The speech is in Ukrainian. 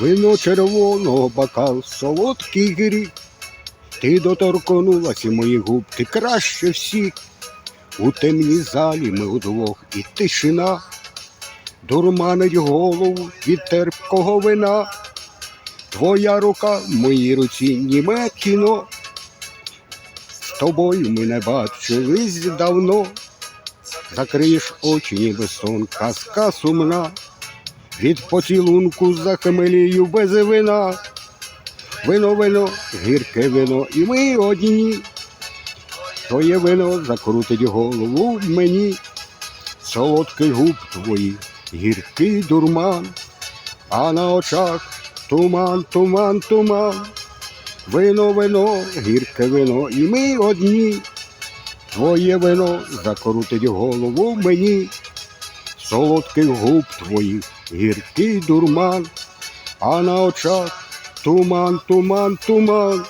Вино червоного бокал, солодкий гріх. Ти доторкнулася моїх губ, ти краще всіх. У темній залі ми удвох, і тишина дурманить голову від терпкого вина. Твоя рука в моїй руці, німе кіно. З тобою ми не бачились давно. Закриєш очі, ніби сон, казка сумна. Від поцілунку захмелію без вина. Вино, вино, гірке вино, і ми одні. Твоє вино закрутить голову мені. Солодкий губ твої, гіркий дурман, а на очах туман, туман, туман. Вино, вино, гірке вино, і ми одні. Твоє вино закрутить голову мені. Солодкий губ твої, гіркий дурман, а на очах туман, туман, туман.